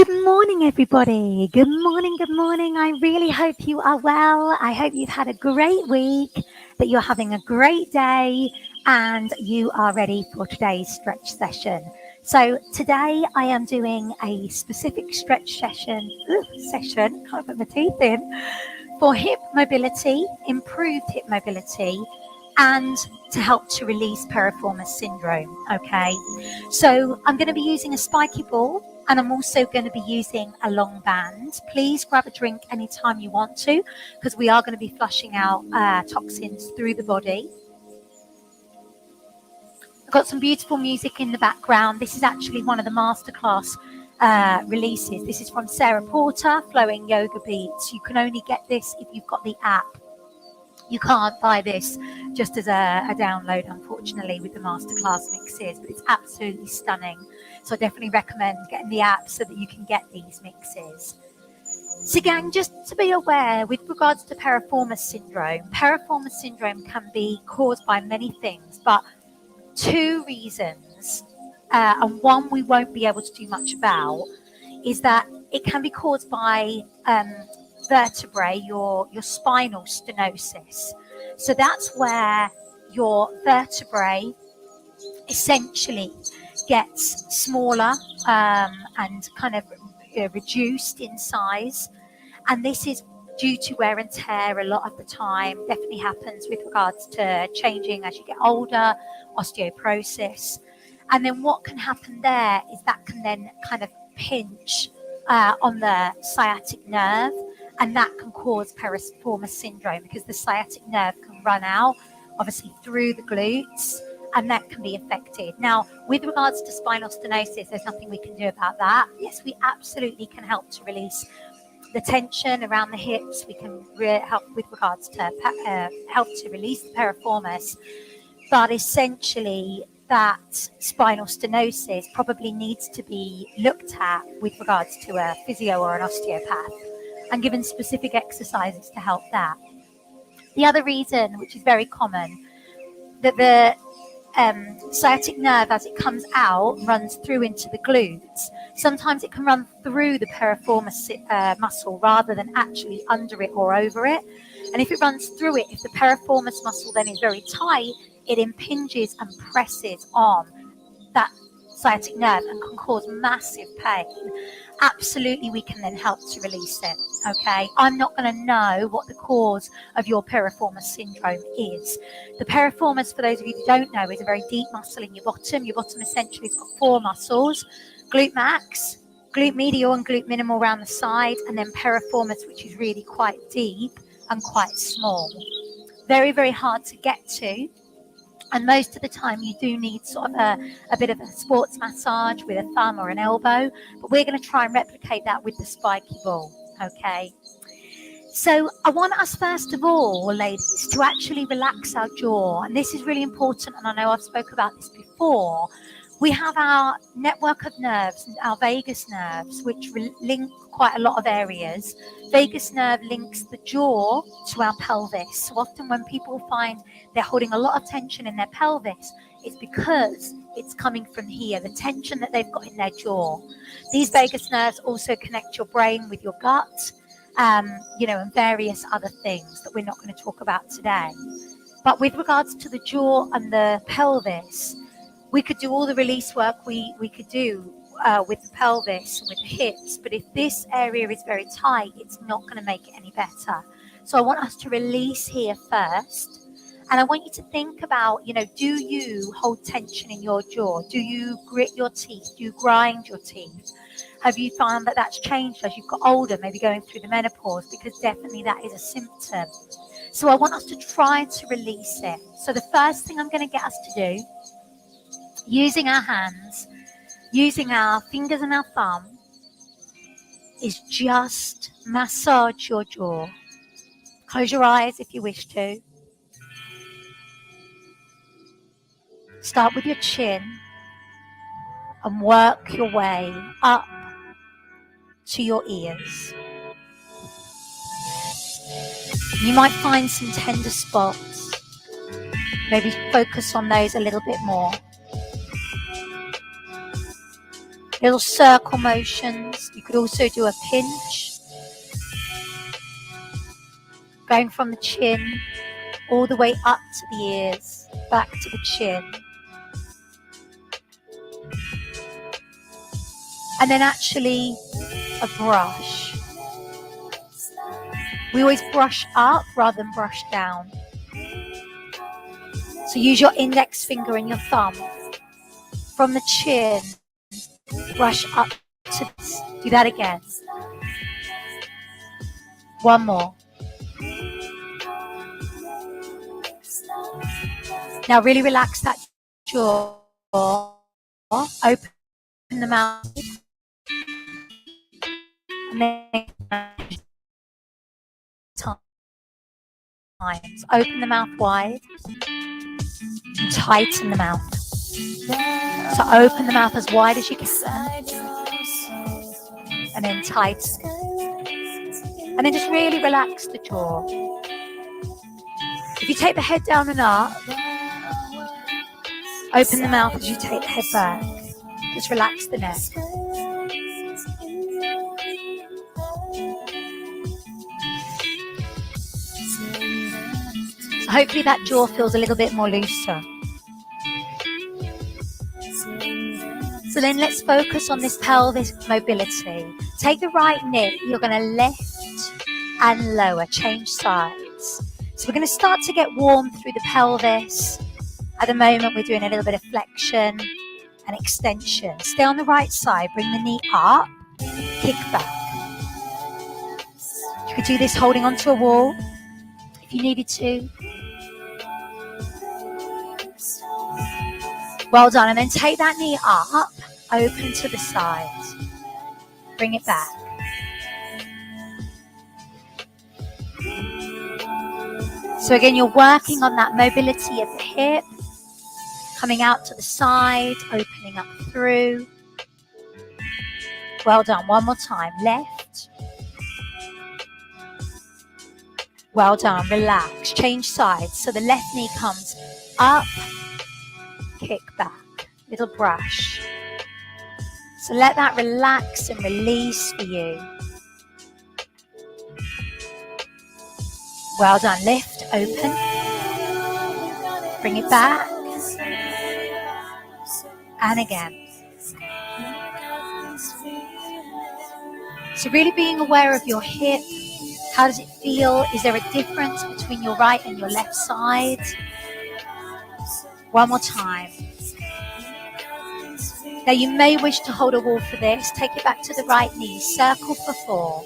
Good morning, everybody. Good morning, good morning. I really hope you are well. I hope you've had a great week, that you're having a great day, and you are ready for today's stretch session. So today I am doing a specific stretch session, can't put my teeth in, for hip mobility, improved hip mobility, and to help to release piriformis syndrome. Okay, so I'm going to be using a spiky ball, and I'm also going to be using a long band. Please grab a drink anytime you want to, because we are going to be flushing out toxins through the body. I've got some beautiful music in the background. This is actually one of the masterclass releases. This is from Sarah Porter, Flowing Yoga Beats. You can only get this if you've got the app. You can't buy this just as a download, unfortunately, with the masterclass mixes, but it's absolutely stunning. So I definitely recommend getting the app so that you can get these mixes. So again, just to be aware, with regards to piriformis syndrome can be caused by many things, but two reasons, and one we won't be able to do much about, is that it can be caused by vertebrae, your spinal stenosis. So that's where your vertebrae essentially gets smaller and kind of reduced in size, and this is due to wear and tear a lot of the time. Definitely happens with regards to changing as you get older, osteoporosis. And then what can happen there is that can then kind of pinch on the sciatic nerve, and that can cause piriformis syndrome because the sciatic nerve can run out, obviously, through the glutes, and that can be affected. Now, with regards to spinal stenosis, there's nothing we can do about that. Yes, we absolutely can help to release the tension around the hips. We can help with regards to help to release the piriformis, but essentially that spinal stenosis probably needs to be looked at with regards to a physio or an osteopath and given specific exercises to help that. The other reason, which is very common, that the sciatic nerve, as it comes out, runs through into the glutes. Sometimes it can run through the piriformis muscle rather than actually under it or over it. And if it runs through it, if the piriformis muscle then is very tight, it impinges and presses on that sciatic nerve and can cause massive pain. Absolutely, we can then help to release it. Okay, I'm not going to know what the cause of your piriformis syndrome is. The piriformis, for those of you who don't know, is a very deep muscle in your bottom. Your bottom essentially has got four muscles: glute max, glute medial and glute minimal around the side, and then piriformis, which is really quite deep and quite small. Very, very hard to get to. And most of the time you do need sort of a bit of a sports massage with a thumb or an elbow, but we're going to try and replicate that with the spiky ball. Okay, so I want us first of all, ladies, to actually relax our jaw, and this is really important, and I know I've spoke about this before. We have our network of nerves, our vagus nerves, which link quite a lot of areas. Vagus nerve links the jaw to our pelvis. So often when people find they're holding a lot of tension in their pelvis, it's because it's coming from here, the tension that they've got in their jaw. These vagus nerves also connect your brain with your gut, and various other things that we're not going to talk about today. But with regards to the jaw and the pelvis, we could do all the release work we could do with the pelvis and with the hips, but if this area is very tight, it's not going to make it any better. So I want us to release here first, and I want you to think about, do you hold tension in your jaw? Do you grit your teeth? Do you grind your teeth? Have you found that that's changed as you've got older, maybe going through the menopause? Because definitely that is a symptom. So I want us to try to release it. So the first thing I'm going to get us to do, using our hands, using our fingers and our thumb, is just massage your jaw. Close your eyes if you wish to. Start with your chin and work your way up to your ears. You might find some tender spots. Maybe focus on those a little bit more. Little circle motions. You could also do a pinch, going from the chin all the way up to the ears, back to the chin. And then actually a brush. We always brush up rather than brush down. So use your index finger and your thumb. From the chin, brush up to this. Do that again. One more. Now really relax that jaw. Open the mouth. And then times. Open the mouth wide and tighten the mouth. So open the mouth as wide as you can and then tighten. And then just really relax the jaw. If you take the head down and up, open the mouth as you take the head back. Just relax the neck. So hopefully that jaw feels a little bit more looser. So then let's focus on this pelvic mobility. Take the right knee, you're going to lift and lower, change sides. So we're going to start to get warm through the pelvis. At the moment we're doing a little bit of flexion and extension. Stay on the right side, bring the knee up, kick back. You could do this holding onto a wall if you needed to. Well done, and then take that knee up, open to the sides. Bring it back. So again, you're working on that mobility of the hip, coming out to the side, opening up through. Well done, one more time, left. Well done, relax, change sides. So the left knee comes up, kick back, little brush. So let that relax and release for you. Well done, lift, open, bring it back, and again. So really being aware of your hip. How does it feel? Is there a difference between your right and your left side? One more time. Now you may wish to hold a wall for this. Take it back to the right knee. Circle for 4.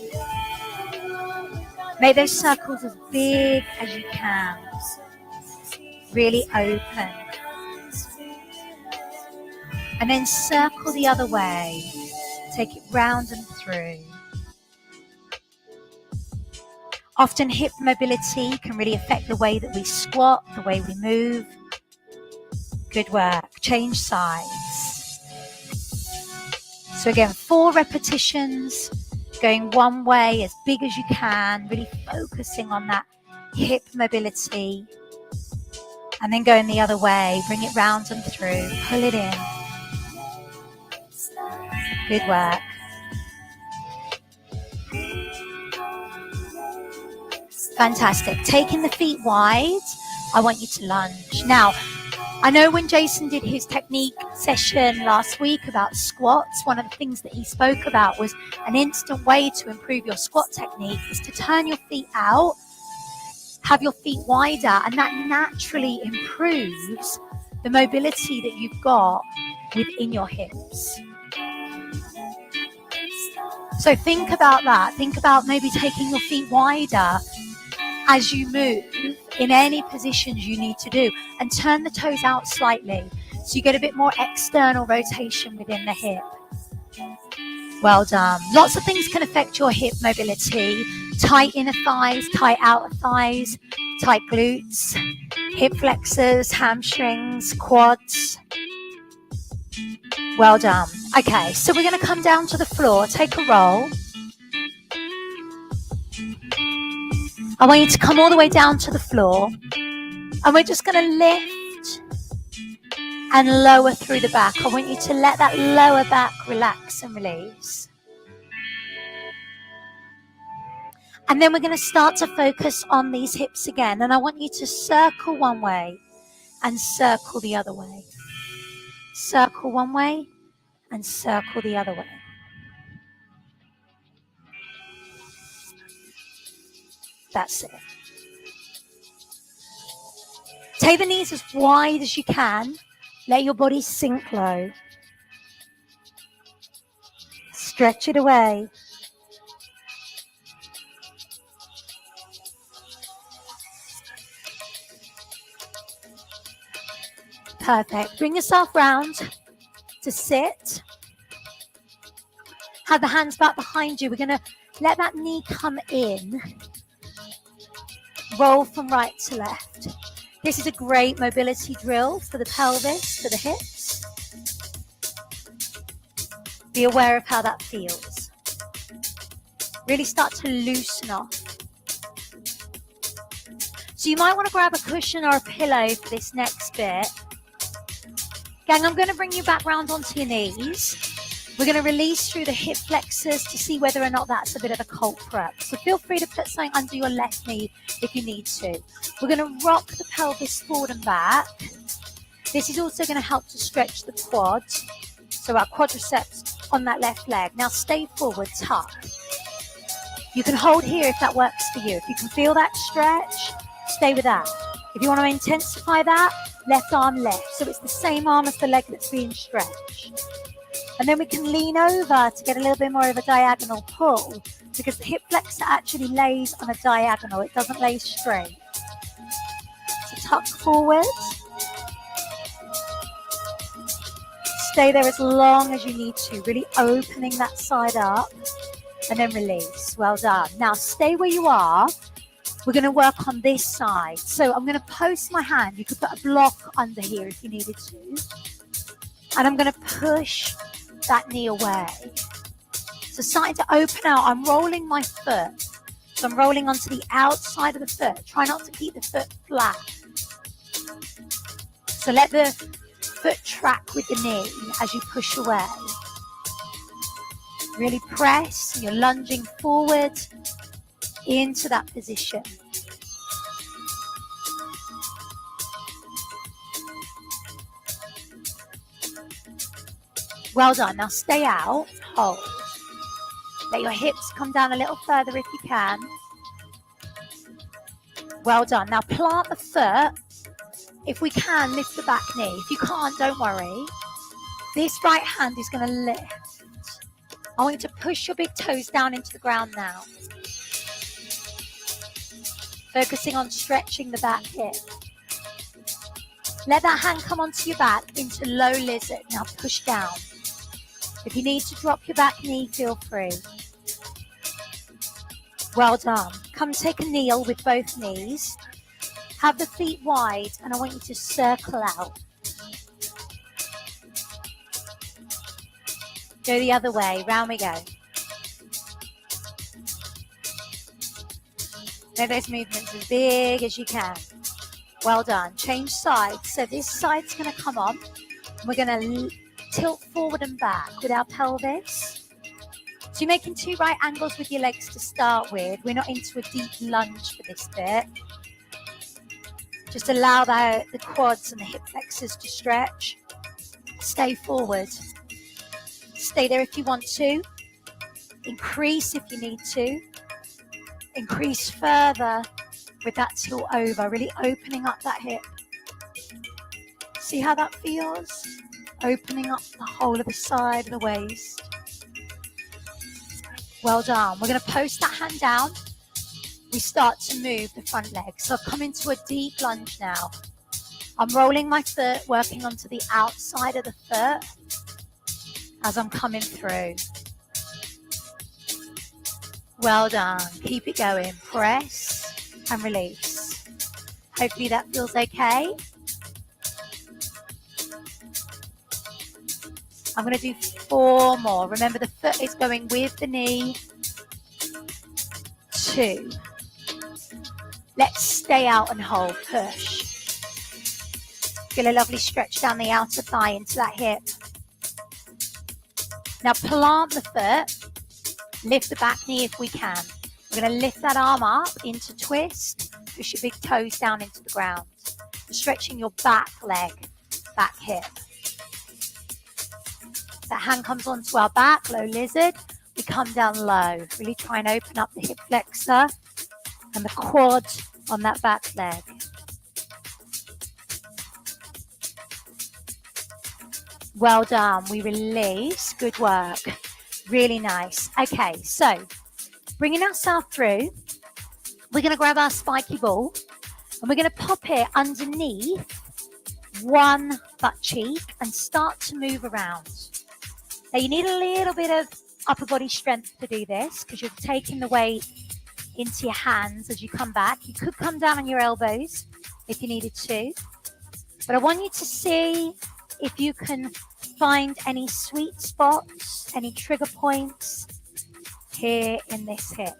Make those circles as big as you can. Really open. And then circle the other way. Take it round and through. Often hip mobility can really affect the way that we squat, the way we move. Good work. Change sides. So again, 4 repetitions, going one way as big as you can, really focusing on that hip mobility. And then going the other way, bring it round and through, pull it in. Good work. Fantastic. Taking the feet wide, I want you to lunge. Now, I know when Jason did his technique session last week about squats, one of the things that he spoke about was an instant way to improve your squat technique is to turn your feet out, have your feet wider, and that naturally improves the mobility that you've got within your hips. So think about that. Think about maybe taking your feet wider as you move in any positions you need to do, and turn the toes out slightly so you get a bit more external rotation within the hip. Well done. Lots of things can affect your hip mobility. Tight inner thighs, tight outer thighs, tight glutes, hip flexors, hamstrings, quads. Well done. Okay, so we're going to come down to the floor. Take a roll. I want you to come all the way down to the floor, and we're just going to lift and lower through the back. I want you to let that lower back relax and release. And then we're going to start to focus on these hips again. And I want you to circle one way and circle the other way. Circle one way and circle the other way. That's it. Take the knees as wide as you can. Let your body sink low. Stretch it away. Perfect. Bring yourself round to sit. Have the hands back behind you. We're going to let that knee come in. Roll from right to left. This is a great mobility drill for the pelvis, for the hips. Be aware of how that feels. Really start to loosen off. So you might want to grab a cushion or a pillow for this next bit. Gang, I'm going to bring you back round onto your knees. We're going to release through the hip flexors to see whether or not that's a bit of a culprit. So feel free to put something under your left knee if you need to. We're going to rock the pelvis forward and back. This is also going to help to stretch the quads. So our quadriceps on that left leg. Now stay forward, tuck. You can hold here if that works for you. If you can feel that stretch, stay with that. If you want to intensify that, left arm left. So it's the same arm as the leg that's being stretched. And then we can lean over to get a little bit more of a diagonal pull because the hip flexor actually lays on a diagonal. It doesn't lay straight. So tuck forward. Stay there as long as you need to, really opening that side up and then release. Well done. Now stay where you are. We're going to work on this side. So I'm going to post my hand. You could put a block under here if you needed to. And I'm going to push that knee away. So starting to open out, I'm rolling my foot. So I'm rolling onto the outside of the foot. Try not to keep the foot flat. So let the foot track with the knee as you push away. Really press. You're lunging forward into that position. Well done. Now stay out. Hold. Let your hips come down a little further if you can. Well done. Now plant the foot. If we can, lift the back knee. If you can't, don't worry. This right hand is going to lift. I want you to push your big toes down into the ground now. Focusing on stretching the back hip. Let that hand come onto your back into low lizard. Now push down. If you need to drop your back knee, feel free. Well done. Come take a kneel with both knees. Have the feet wide and I want you to circle out. Go the other way. Round we go. Make those movements as big as you can. Well done. Change sides. So this side's going to come on. We're going to tilt forward and back with our pelvis. So you're making two right angles with your legs to start with. We're not into a deep lunge for this bit. Just allow the quads and the hip flexors to stretch. Stay forward. Stay there if you want to. Increase if you need to. Increase further with that tilt over, really opening up that hip. See how that feels? Opening up the whole of the side of the waist. Well done. We're going to post that hand down. We start to move the front leg. So I've come into a deep lunge now. I'm rolling my foot, working onto the outside of the foot as I'm coming through. Well done. Keep it going. Press and release. Hopefully that feels okay. I'm going to do 4 more. Remember, the foot is going with the knee. 2. Let's stay out and hold. Push. Feel a lovely stretch down the outer thigh into that hip. Now plant the foot, lift the back knee if we can. We're going to lift that arm up into twist, push your big toes down into the ground. Stretching your back leg, back hip. That hand comes onto our back, low lizard. We come down low. Really try and open up the hip flexor and the quad on that back leg. Well done. We release. Good work. Really nice. Okay, so bringing ourselves through, we're going to grab our spiky ball and we're going to pop it underneath one butt cheek and start to move around. Now you need a little bit of upper body strength to do this because you're taking the weight into your hands as you come back. You could come down on your elbows if you needed to, but I want you to see if you can find any sweet spots, any trigger points here in this hip.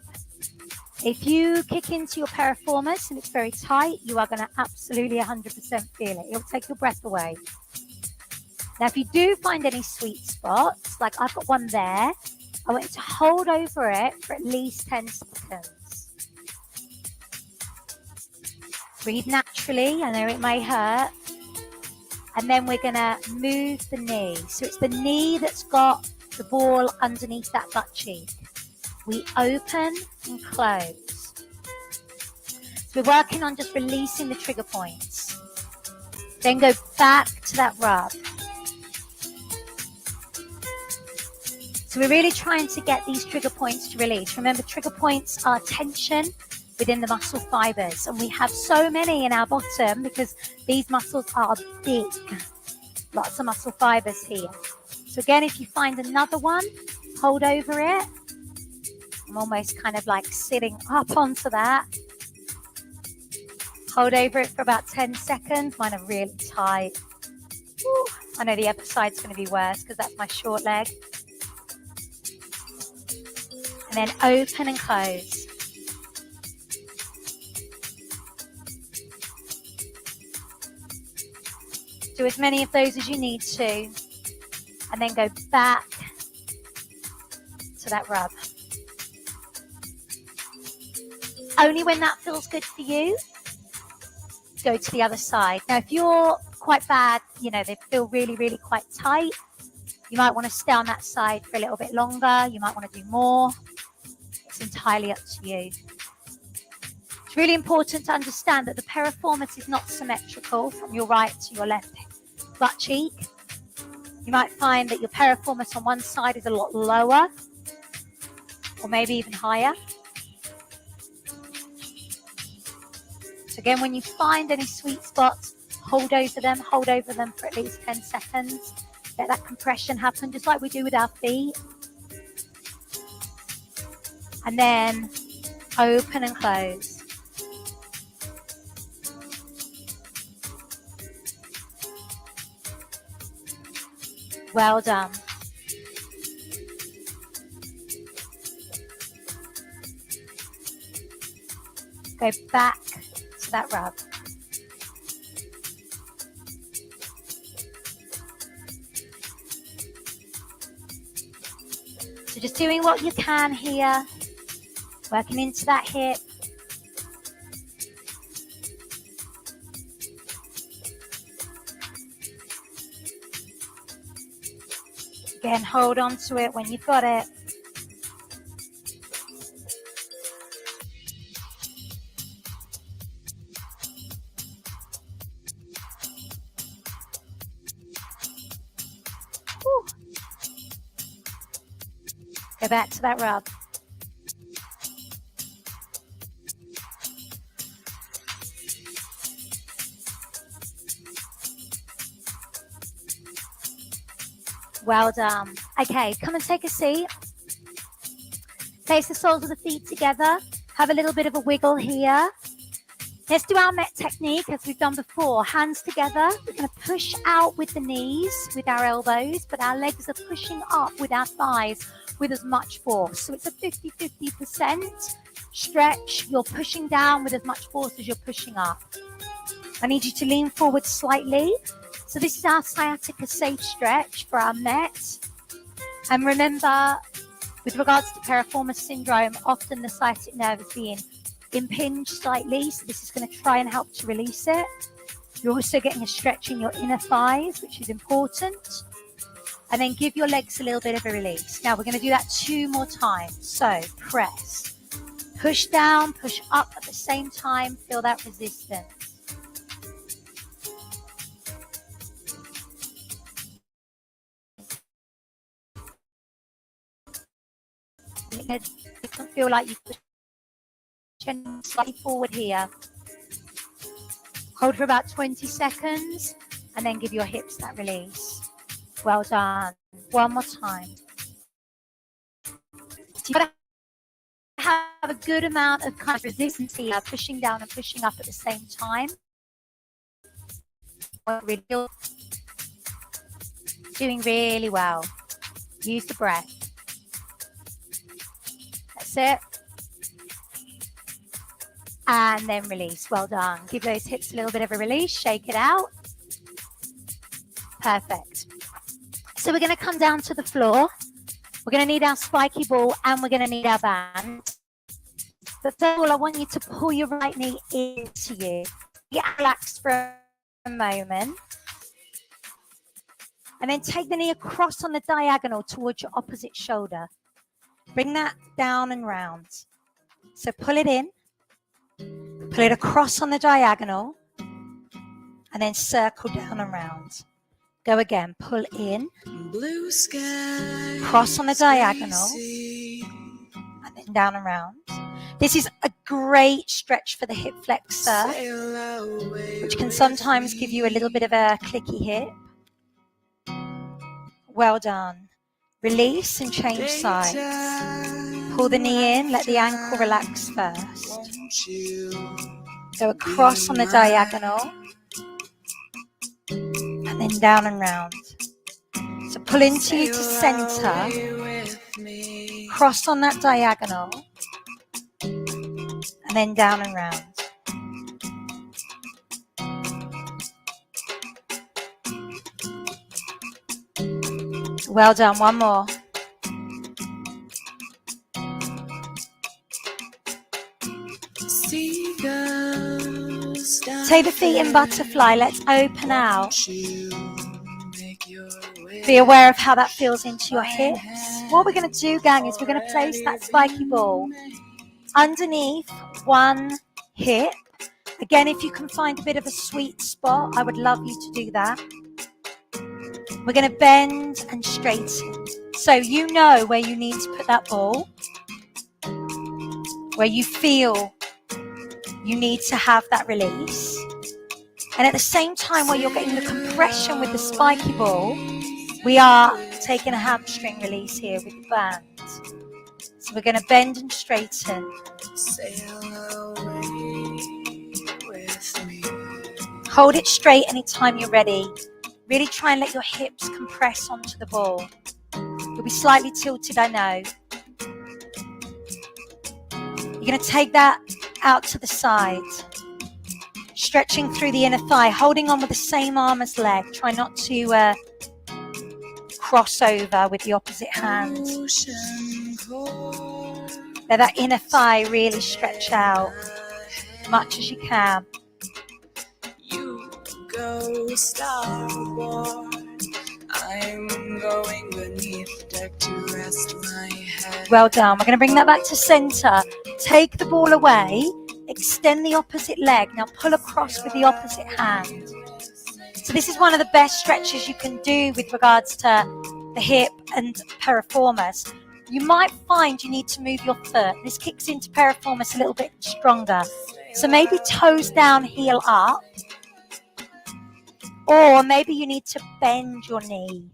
If you kick into your piriformis and it's very tight, you are going to absolutely 100% feel it. It'll take your breath away. Now, if you do find any sweet spots, like I've got one there, I want you to hold over it for at least 10 seconds. Breathe naturally. I know it may hurt. And then we're going to move the knee. So it's the knee that's got the ball underneath that butt cheek. We open and close. So we're working on just releasing the trigger points. Then go back to that rub. So we're really trying to get these trigger points to release. Remember, trigger points are tension within the muscle fibers. And we have so many in our bottom because these muscles are big. Lots of muscle fibers here. So again, if you find another one, hold over it. I'm almost kind of like sitting up onto that. Hold over it for about 10 seconds. Mine are really tight. Woo. I know the other side's going to be worse because that's my short leg. And then open and close. Do as many of those as you need to. And then go back to that rub. Only when that feels good for you, go to the other side. Now, if you're quite bad, you know, they feel really, really quite tight, you might want to stay on that side for a little bit longer. You might want to do more. It's entirely up to you. It's really important to understand that the piriformis is not symmetrical from your right to your left butt cheek. You might find that your piriformis on one side is a lot lower or maybe even higher. So again, when you find any sweet spots, hold over them for at least 10 seconds. Let that compression happen, just like we do with our feet. And then open and close. Well done. Go back to that rub. So just doing what you can here, working into that hip. Again, hold on to it when you've got it. Whew. Go back to that rub. Well done. Okay, come and take a seat. Place the soles of the feet together. Have a little bit of a wiggle here. Let's do our Met technique as we've done before. Hands together. We're going to push out with the knees, with our elbows, but our legs are pushing up with our thighs with as much force. So it's a 50-50% stretch. You're pushing down with as much force as you're pushing up. I need you to lean forward slightly. So this is our sciatica safe stretch for our neck. And remember, with regards to piriformis syndrome, often the sciatic nerve is being impinged slightly. So this is going to try and help to release it. You're also getting a stretch in your inner thighs, which is important. And then give your legs a little bit of a release. Now we're going to do that 2 more times. So press, push down, push up at the same time. Feel that resistance. It doesn't feel like you push slightly forward here. Hold for about 20 seconds and then give your hips that release. Well done. One more time. So you've got to have a good amount of kind of resistance here, pushing down and pushing up at the same time. Doing really well. Use the breath. That's it. And then release. Well done. Give those hips a little bit of a release. Shake it out. Perfect. So we're going to come down to the floor. We're going to need our spiky ball and we're going to need our band. But first of all, I want you to pull your right knee into you. Get relaxed for a moment. And then take the knee across on the diagonal towards your opposite shoulder. Bring that down and round. So pull it in. Pull it across on the diagonal. And then circle down and round. Go again. Pull in. Blue sky. Cross on the diagonal. And then down and round. This is a great stretch for the hip flexor, which can sometimes give you a little bit of a clicky hip. Well done. Release and change sides. Pull the knee in, let the ankle relax first. Go across on the diagonal. And then down and round. So pull into you to center. Cross on that diagonal. And then down and round. Well done. One more. Take the feet in butterfly. Let's open out. Be aware of how that feels into your hips. What we're going to do, gang, is we're going to place that spiky ball underneath one hip. Again, if you can find a bit of a sweet spot, I would love you to do that. We're going to bend and straighten. So you know where you need to put that ball, where you feel you need to have that release. And at the same time, while you're getting the compression with the spiky ball, we are taking a hamstring release here with the band. So we're going to bend and straighten. Hold it straight anytime you're ready. Really try and let your hips compress onto the ball. You'll be slightly tilted, I know. You're going to take that out to the side. Stretching through the inner thigh, holding on with the same arm as leg. Try not to cross over with the opposite hand. Let that inner thigh really stretch out as much as you can. You go starboard. I'm going beneath deck to rest my head. Well done. We're going to bring that back to center. Take the ball away. Extend the opposite leg. Now pull across with the opposite hand. So this is one of the best stretches you can do with regards to the hip and piriformis. You might find you need to move your foot. This kicks into piriformis a little bit stronger. So maybe toes down, heel up. Or maybe you need to bend your knee.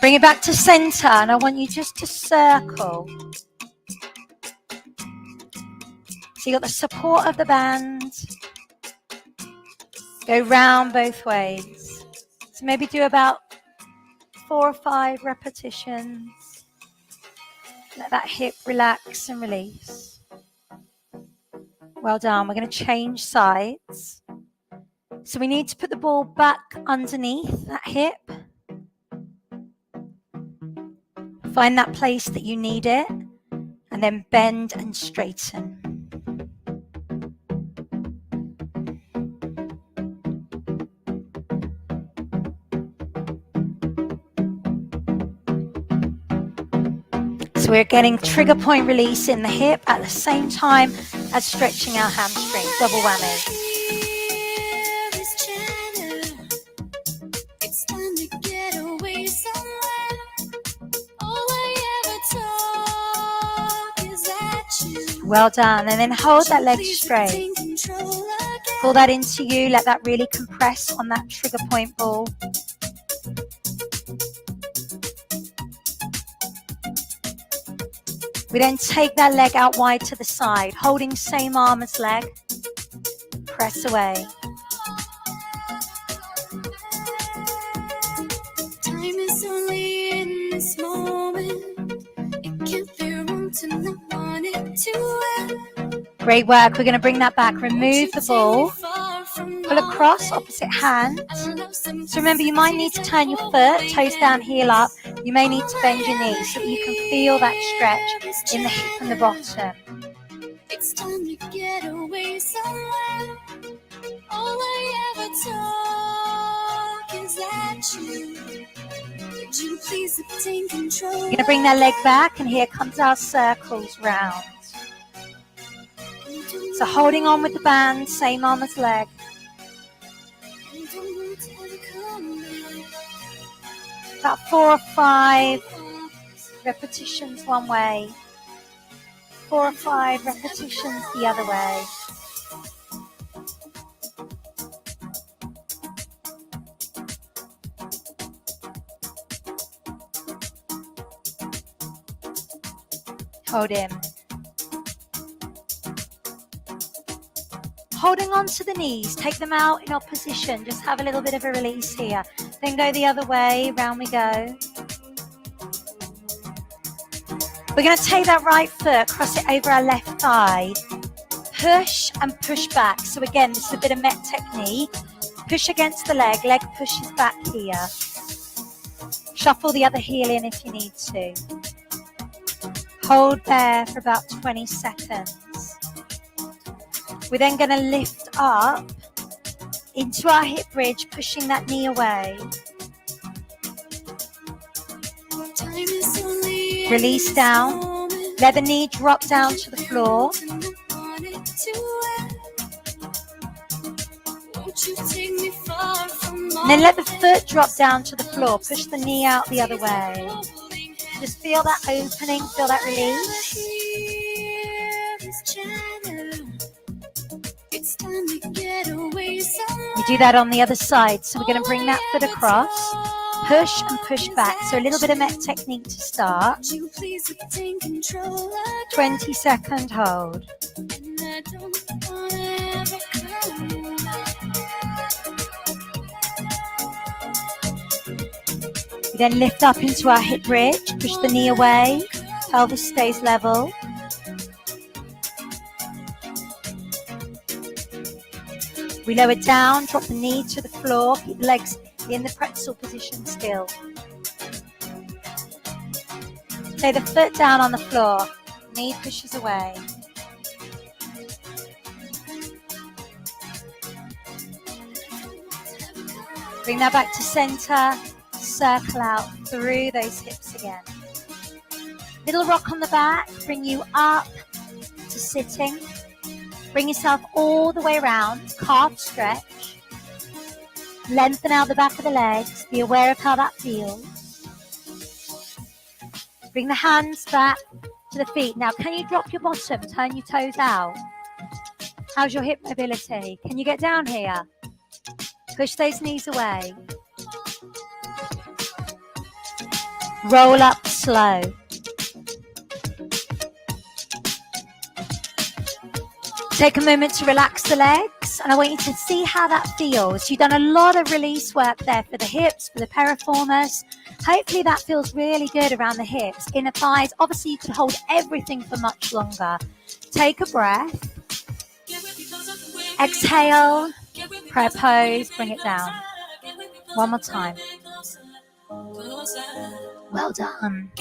Bring it back to center, and I want you just to circle. So you got the support of the band. Go round both ways. So maybe do about 4 or 5 repetitions. Let that hip relax and release. Well done. We're going to change sides. So we need to put the ball back underneath that hip. Find that place that you need it, and then bend and straighten. So we're getting trigger point release in the hip at the same time as stretching our hamstring. Double whammy. Well done. And then hold that leg straight. Pull that into you. Let that really compress on that trigger point ball. We then take that leg out wide to the side, holding same arm as leg. Press away. Time is only in this moment. It can't be wrong to not want it to end. Great work. We're going to bring that back. Remove the ball. Pull across, opposite hand. So remember, you might need to turn your foot, toes down, heel up. You may need to bend your knees so that you can feel that stretch in the hip and the bottom. It's time to get away somewhere. All I ever talk is at you. Would you please obtain control? You're going to bring that leg back, and here comes our circles round. So holding on with the band, same arm as leg. About 4 or 5 repetitions one way, 4 or 5 repetitions the other way. Hold in. Holding on to the knees, take them out in opposition. Just have a little bit of a release here. Then go the other way, round we go. We're going to take that right foot, cross it over our left thigh. Push and push back. So again, this is a bit of Met technique. Push against the leg pushes back here. Shuffle the other heel in if you need to. Hold there for about 20 seconds. We're then going to lift up into our hip bridge, pushing that knee away. Release down. Let the knee drop down to the floor. And then let the foot drop down to the floor. Push the knee out the other way. Just feel that opening, feel that release. We do that on the other side. So we're going to bring that foot across, push and push back. So a little bit of Met technique to start. 20-second hold. We then lift up into our hip bridge, push the knee away, pelvis stays level. We lower down, drop the knee to the floor, keep the legs in the pretzel position still. Lay the foot down on the floor, knee pushes away. Bring that back to center, circle out through those hips again. Little rock on the back, bring you up to sitting. Bring yourself all the way around, calf stretch. Lengthen out the back of the legs. Be aware of how that feels. Bring the hands back to the feet. Now, can you drop your bottom? Turn your toes out. How's your hip mobility? Can you get down here? Push those knees away. Roll up slow. Take a moment to relax the legs, and I want you to see how that feels. You've done a lot of release work there for the hips, for the piriformis. Hopefully that feels really good around the hips, inner thighs. Obviously, you could hold everything for much longer. Take a breath. Exhale. Prayer pose. Bring it down. One more time. Well done.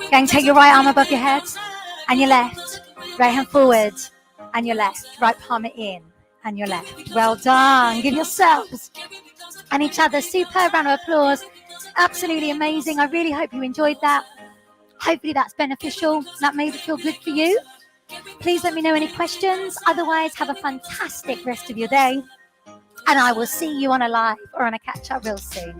Going to take your right arm above your head and your left. Right hand forward and your left. Right palm in and your left. Well done. Give yourselves and each other a superb round of applause. Absolutely amazing. I really hope you enjoyed that. Hopefully that's beneficial. That made it feel good for you. Please let me know any questions. Otherwise, have a fantastic rest of your day. And I will see you on a live or on a catch up real soon.